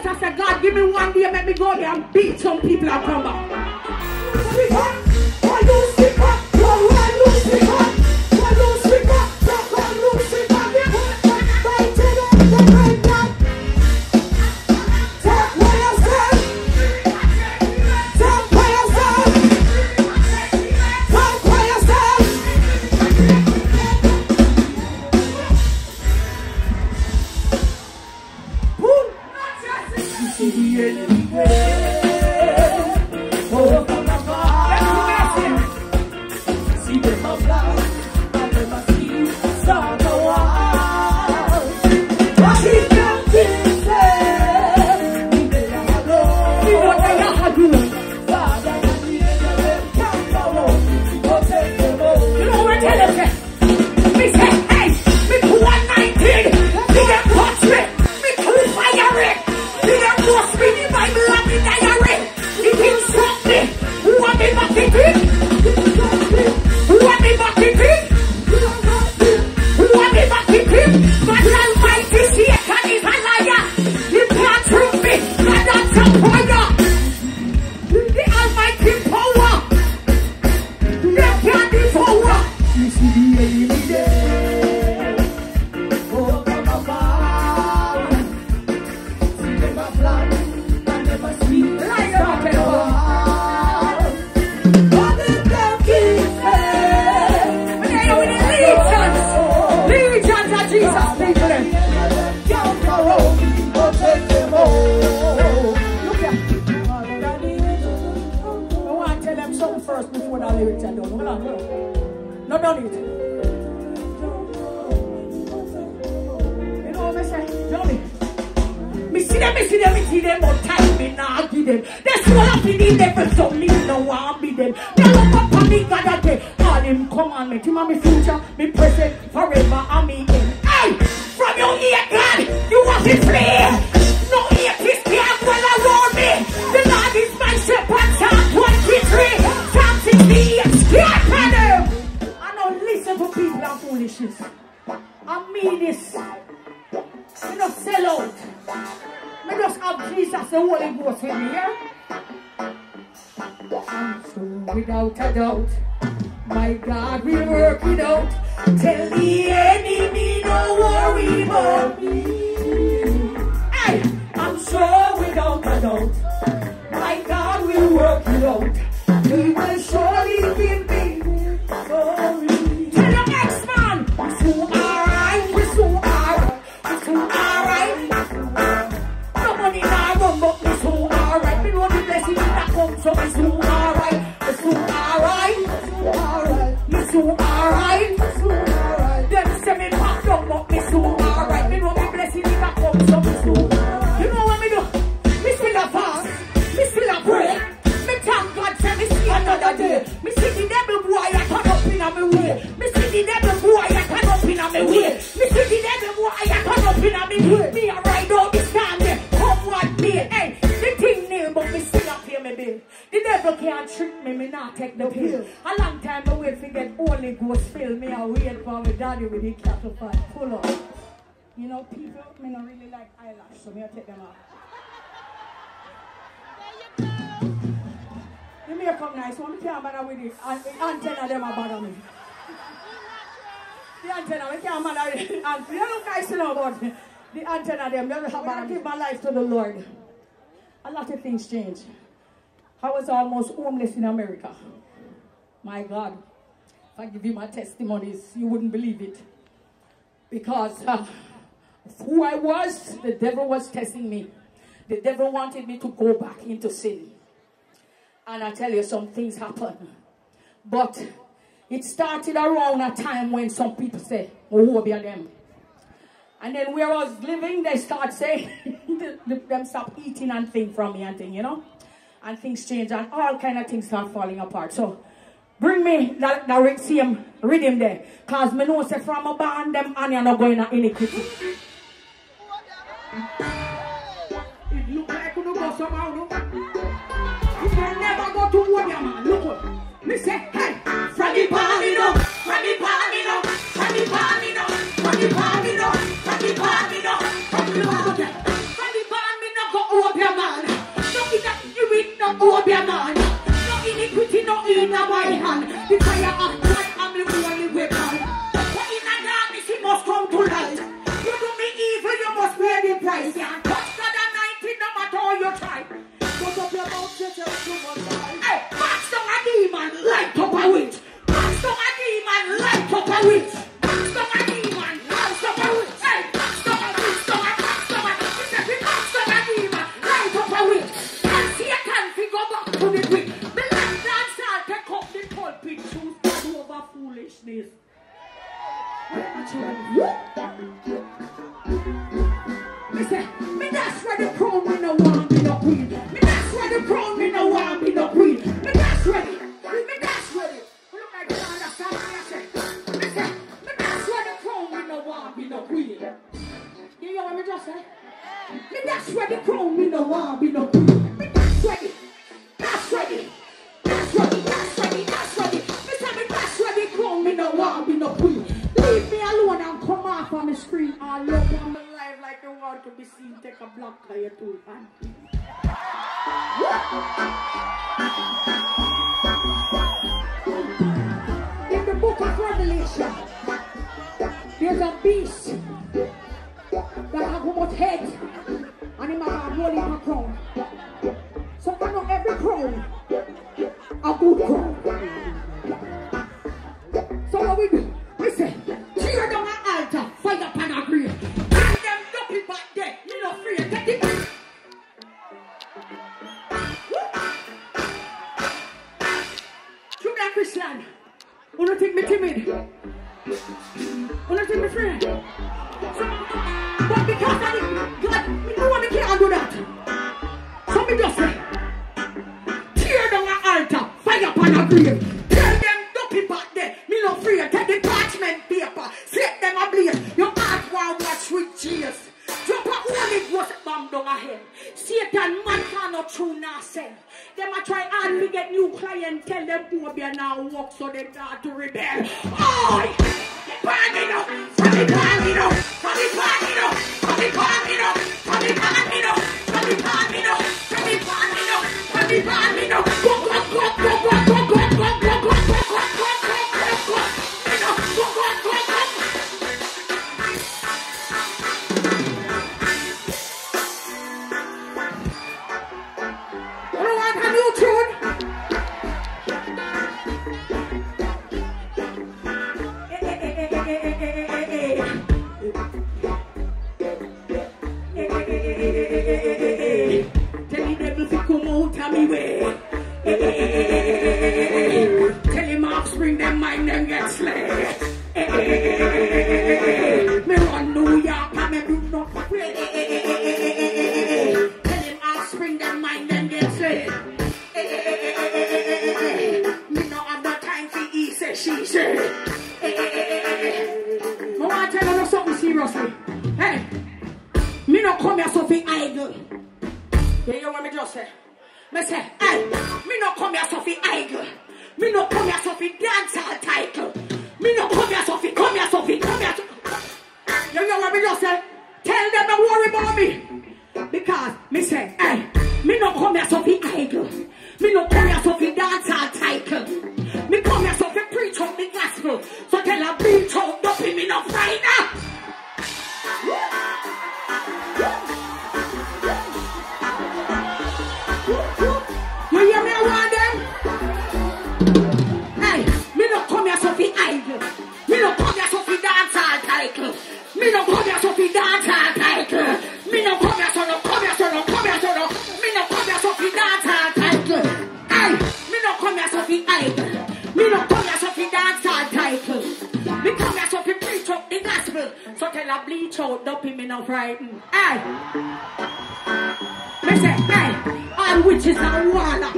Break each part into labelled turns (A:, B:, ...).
A: just I said, God, give me one day, let me go there and beat some people and come back. Antenna them are bad me. The antenna, we can't manage it. And you know guys know about me. The antenna them, I give my life to the Lord. A lot of things change. I was almost homeless in America. My God. If I give you my testimonies, you wouldn't believe it. Because who I was, the devil was testing me. The devil wanted me to go back into sin. And I tell you, some things happen. But it started around a time when some people say, oh, be them. And then where I was living, they start saying, them stop eating and thing from me and thing, you know. And things change and all kind of things start falling apart. So bring me that same rhythm there. Because me know say from a band, them and you're not going to iniquity. It look like you go somehow, no? You can never go to warrior, man. Look what. Me say, hey, from the Palmino, from the Palmino, from the Palmino, from the Palmino, from the Palmino, from the Palmino, from the Palmino, go your man. No iniquity, no obey man. No iniquity, no in my hand. The fire of God, I'm the only weapon. But in the darkness, he must come to light. You do me evil, you must pay the price. You can't touch God anointing, no matter how you try. Put up your mouth, set your too much time. Hey, match down a demon, light up a witch. Match down a demon, light up a witch. Match down a demon, light up a witch. Hey, match down a witch, match down a demon, light up a witch. And Satan figure back to the witch. The land dance all take up the pulpit, choose God over foolishness. Me say, me that's where the crown me no want be no queen. Me that's where the crown me no want be no queen. Me that's ready. Me that's ready. Look like you understand what I say. Me say, me that's where the crown me no want be no queen. You hear what me just say? Me that's where the crown me no want be no queen. Me that's ready. That's ready. That's ready. That's ready. That's ready. Me say me that's where the crown me no want be no queen. Leave me alone and come off on the screen and look on my life like you want to be seen. Take a block by your two hands. In the book of Revelation, there's a beast that has much head and him have holding a crown. So you know every crown, a good crown. So what we do? Listen, tear down an altar, fire upon a grave. Bring them dopey back there, you know free, take it. You be a Christian. You don't think me timid. You don't think me friend. But because I did God, you know what me can't do that. So me just say, tear down an altar, fire upon a grave. Tell them dopey back there, me no free, take the parchment paper, set them ablaze. Your heart will watch with Jesus. Drop a holy ghost bomb down a head. Satan man cannot true now send. Them a try hard to get new client, tell them who be now walk so they start to rebel. Oi! Burn it up! Burn it up! Burn it up! Burn it up! Burn it up! Burn it up! Burn it up! Burn it up! Burn it up! Burn it up! Burn it up! Go go go go go go go go go go go go go go go. Tell him offspring them mind them get slayed. Me run New York and me do not play. Tell him offspring them mind them get slayed. Me no have no time for he say she say. I want to tell you something seriously. Hey, me no come here so for idle. You hear what me just say? Me say, hey, me no come here so for idle. Me no come here so for dancehall title. Me no come here so for, come here so. You hear what me just say? Tell them don't worry about me. Because me say, hey, me no come here so for idle. Me no come here so for dancehall title. Me come here so for preach out the gospel. So tell her preach out, don't be me no frightened. You hear me around them? Hey, me no come here so fi idle. Me no come here so fi dancehall title. Me no come here so fi dancehall title. Me no come here so no come here so no come here so no. Me no come here so fi dancehall title. Hey, me no come here so fi idle. Me no come here so fi dancehall title. Me come here so fi preach up the gospel. So tell her bleach out, don't be me no frightened. Hey, me say, hey. Witches and warlock.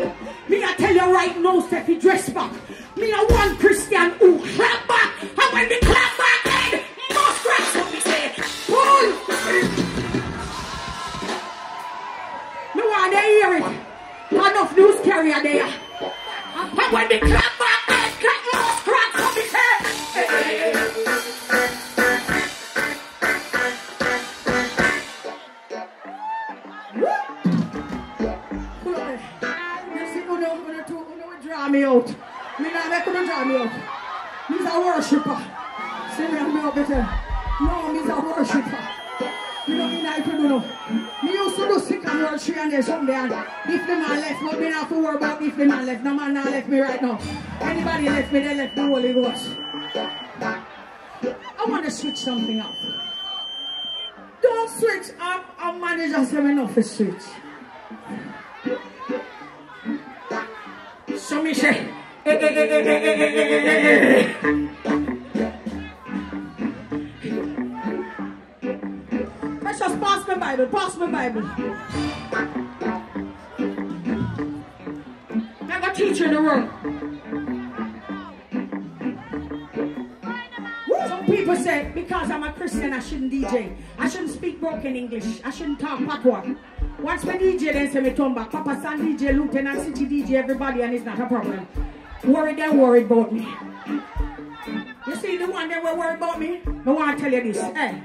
A: Me I tell you right now, Steffi, dress back. Me a one Christian who clap back. And when we clap back, head must rise up. Me say, pull. Me want to hear it. Enough news carrier there. And when we clap back, head clap must crack up. Me say, draw me out. Me not make couldn't draw me out. Me's a worshipper. See me and me up better. No, me's a worshipper. You know me not do no. Me used to do sick and world 3 and there someday and if the man left, but me not to worry about if the man left. No man not left me right now. Anybody left me, they left the Holy Ghost. I want to switch something up. Don't switch up. Our manager said enough to switch. So me say, Precious, pass my Bible, pass my Bible. I'm a teacher in the room. Some people say, because I'm a Christian, I shouldn't DJ. I shouldn't speak broken English. I shouldn't talk patois. Once my DJ, then say me turn back. Papa San DJ, Lieutenant City DJ, everybody, and it's not a problem. Worried and worried about me. You see the one that were worried about me? I want to tell you this. Hey.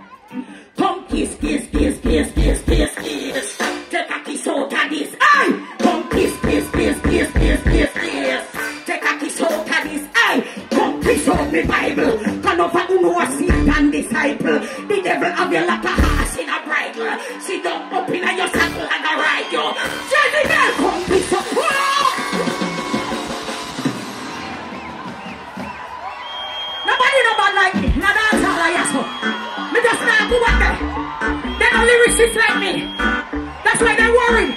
A: Come kiss, kiss, kiss, kiss, kiss, kiss, kiss. Take a kiss out of this. Hey! Come kiss, kiss, kiss, kiss, kiss, kiss, kiss. Take a kiss out of this. Hey! Come kiss out me Bible. Come up and know a seat and disciple. The devil have you like a horse in a bridle. Sit down up in your saddle and I ride you. Jenny Bell, come kiss out. Nobody know about like me. Now that's all I ask for. Me just not go back there. They don't lyricists like me. That's why they're worried.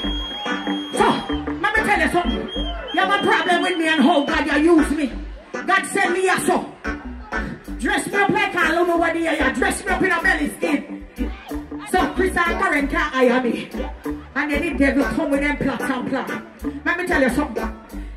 A: So, let me tell you something. You have a problem with me and how God you use me. God send me here so. Dress me up like I don't know what they are. Dress me up in a belly skin. So Chris and Karen can't hire me. And then the devil come with them plots and plans. Let me tell you something.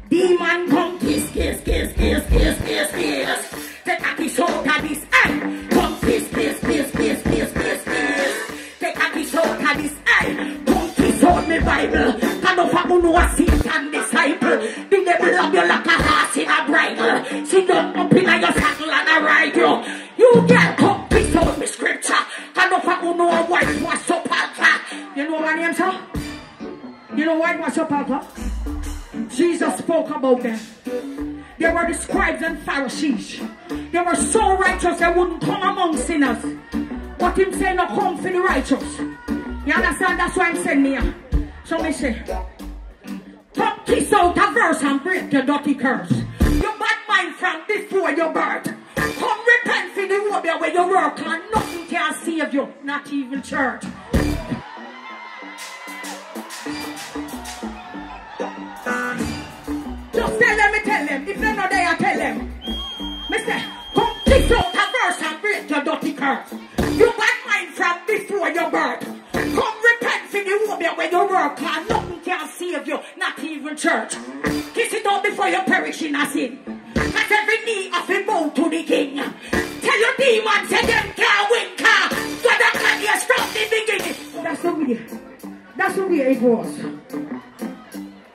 A: Demon come kiss, kiss, kiss, kiss, kiss, kiss, kiss. Take a kiss out of this. Hey! Come kiss, kiss, kiss, kiss, kiss, kiss, kiss. Take a kiss out of this. Hey! Come kiss out me Bible. Can of a know a seat and disciple. The devil love you like a horse in a bridle. Sit down up in your saddle and I ride you. You get come kiss out me scripture. Can of a know a white wash up altar. You know what name, sir? You know white wash up altar? Jesus spoke about them. They were the scribes and Pharisees. They were so righteous they wouldn't come among sinners. But him say no come for the righteous. You understand? That's why I'm saying me here. So me say, come kiss out a verse and break your dirty curse. Your bad mind from before your birth. Come repent for the robe where you work and nothing can save you. Not even church. Just tell them, tell them. If they're not there, tell them. Mister, come kiss out a verse and break your dirty curse. You bad mind from before your birth. Come repent for the robe where you work and nothing can save you. Not even church. Kiss it out before you perish in a sin. Cause every knee of a bow to the king. Tell your demons, say them can't win, car. God can you stop the beginning. That's the way. That's the way it was.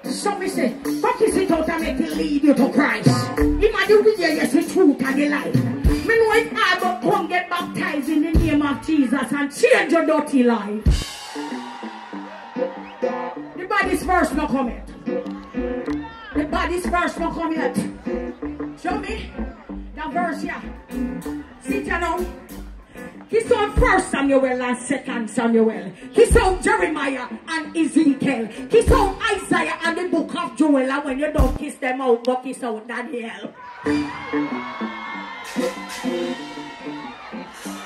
A: Somebody say, fuck is it out and make it lead you to Christ? Imagine we hear yes, the truth and the life. Me know it's hard, but come get baptized in the name of Jesus and change your dirty life. The body's verse no come yet. The body's verse no come yet. Show me that verse here. See it now. He saw 1 Samuel and 2 Samuel. He saw Jeremiah and Ezekiel. He saw Isaiah and the book of Joel. And when you don't kiss them out, go kiss out Daniel.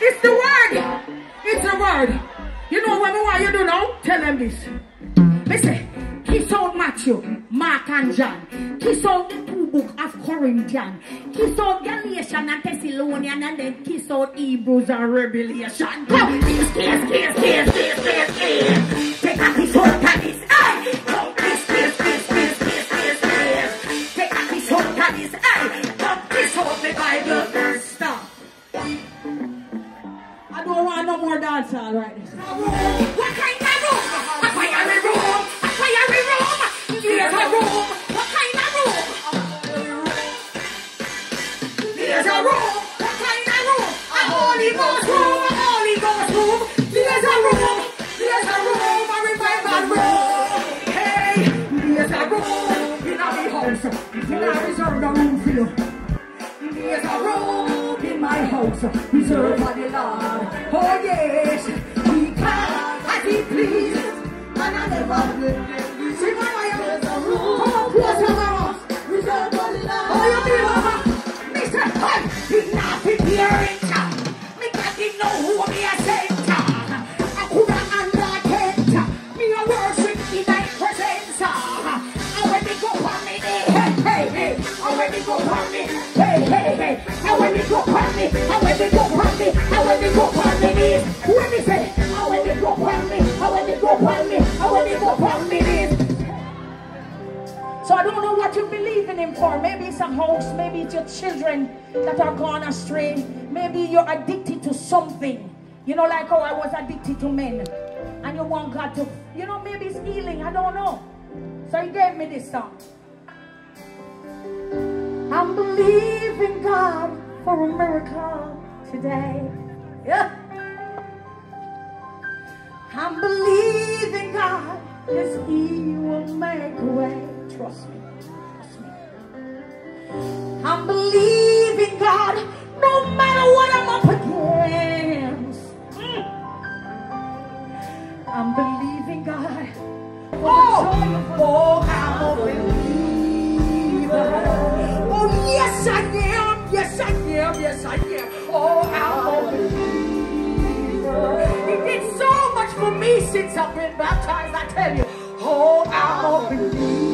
A: It's the word. It's the word. You know what you do now? Tell them this. Listen. Kiss out Matthew, Mark and John. Kiss out the 2 books of Corinthians. Kiss out Galatians and Thessalonians and then kiss out Hebrews and Revelation. Come, kiss, kiss, kiss, kiss, kiss, kiss, kiss. Take a kiss out of this. Hey! Come, kiss, kiss, kiss, kiss, kiss, kiss, kiss. Take a kiss out of this. Hey! Come, kiss out the Bible. Stop. I don't want no more dance all right. What kind of room? A fiery room. Fiery room! There's a room! What kind of room? There's a room! What kind of room? A Holy Ghost room! A Holy Ghost room! There's a room! There's a room! A revival and I reserve the room for you. There's a room in my house, reserved for the Lord. Oh yes, He can as He pleases, and I never will. See my way, there's a room. Come on, close your mouth. Reserved for the Lord. Oh, you mean, Mama? Mr. Hey, He not preparing. Me can't know who me a sent. I could have undertaken. Me a worship in Thy presence. I when me go for me, hey, hey. I when me go for me, hey, hey. I when me go for me, I when me go for me, I when me go for me. When me say, I when me go for me, I when me go for me, I when me go for me. So I don't know what you believe in Him for. Maybe it's a house, maybe it's your children that are gone astray. Maybe you're addicted to something. You know, like how I was addicted to men. And you want God to, you know, maybe it's healing, I don't know. So He gave me this song. I'm believing God for a miracle today. Yeah. I'm believing God, yes, He will make a way. Trust me. Trust me. I'm believing God no matter what I'm up against. I'm believing God. Oh, I'm a believer. Oh, yes, I am. Yes, I am. Yes, I am. Oh, I'm a believer. He did so much for me since I've been baptized, I tell you. Oh, I'm a believer.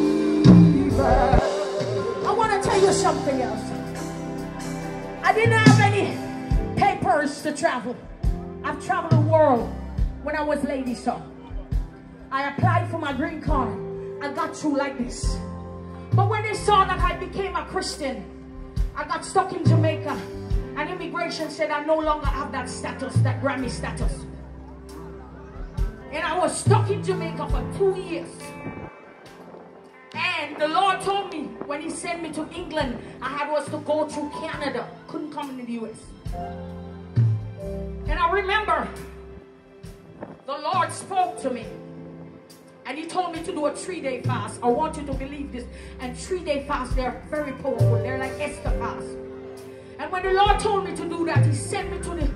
A: I want to tell you something else. I didn't have any papers to travel. I've traveled the world when I was Lady Song. I applied for my green card. I got through like this. But when they saw that I became a Christian, I got stuck in Jamaica. And immigration said I no longer have that status, that Grammy status. And I was stuck in Jamaica for 2 years. And the Lord told me when He sent me to England, I was to go through Canada. Couldn't come into the US. And I remember the Lord spoke to me. And He told me to do a 3-day fast. I want you to believe this. And 3-day fasts, they're very powerful. They're like Esther fast. And when the Lord told me to do that, He sent me to the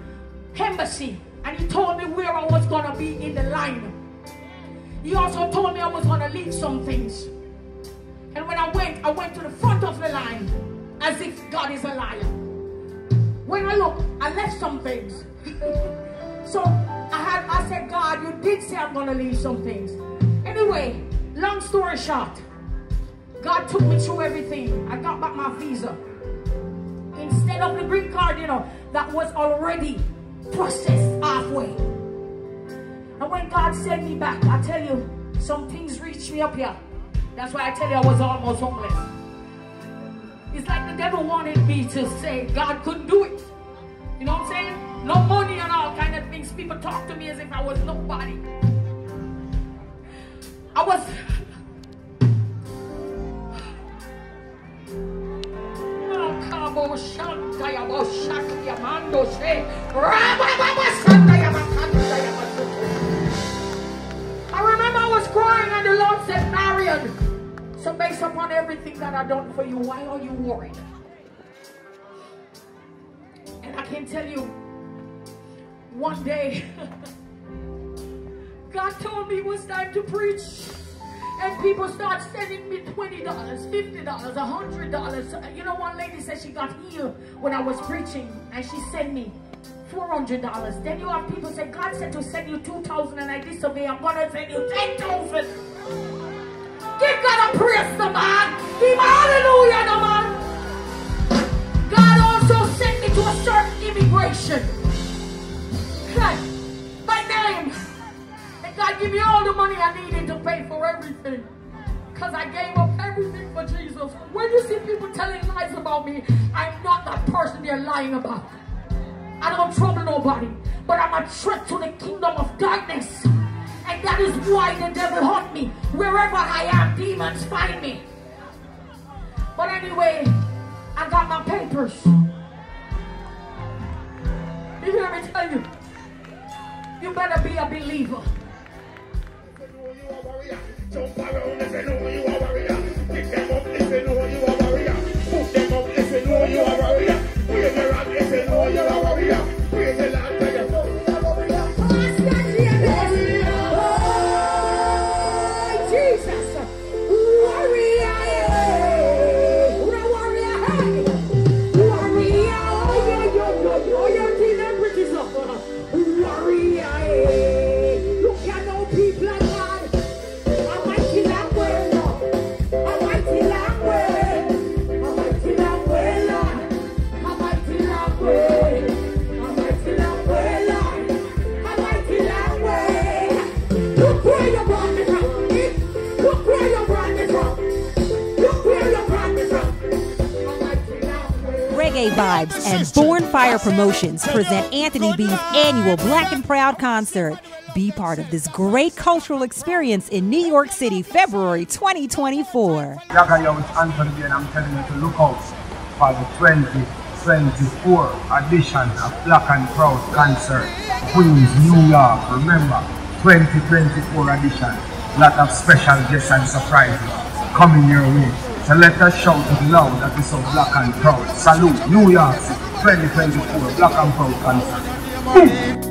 A: embassy. And He told me where I was going to be in the line. He also told me I was going to leave some things. And when I went to the front of the line as if God is a liar. When I looked, I left some things. So I said, God, you did say I'm going to leave some things. Anyway, long story short, God took me through everything. I got back my visa. Instead of the green card, you know, that was already processed halfway. And when God sent me back, I tell you, some things reached me up here. That's why I tell you I was almost homeless. It's like the devil wanted me to say God couldn't do it. You know what I'm saying? No money and all kind of things. People talk to me as if I was nobody. I was... I remember I was crying and the Lord said, Marion, so based upon everything that I've done for you, why are you worried? And I can tell you, one day, God told me it was time to preach. And people start sending me $20, $50, $100. You know, one lady said she got healed when I was preaching. And she sent me $400. Then you have people say, God said to send you $2,000 and I disobey. I'm going to send you $10,000. Give God a praise, the man. Give hallelujah, the man. God also sent me to a certain immigration. My name. And God give me all the money I needed to pay for everything. Because I gave up everything for Jesus. When you see people telling lies about me, I'm not that person they're lying about. I don't trouble nobody. But I'm a threat to the kingdom of darkness. And that is why the devil hunt me. Wherever I am, demons find me. But anyway, I got my papers. You hear me tell you? You better be a believer.
B: Jump around if you know you are warrior. Pick them up if you know you are warrior. reggae vibes, and Born Fire Promotions present Anthony B's annual Black and Proud concert. Be part of this great cultural experience in New York City, February 2024.
C: Yaga, yo, it's Anthony B, and I'm telling you to look out for the 2024 edition of Black and Proud concert, Queens, New York. Remember, 2024 edition. Lot of special guests and surprises coming your way. So let us shout it loud that is so Black and Proud. Salute, New York City, 2024 Black and Proud concert.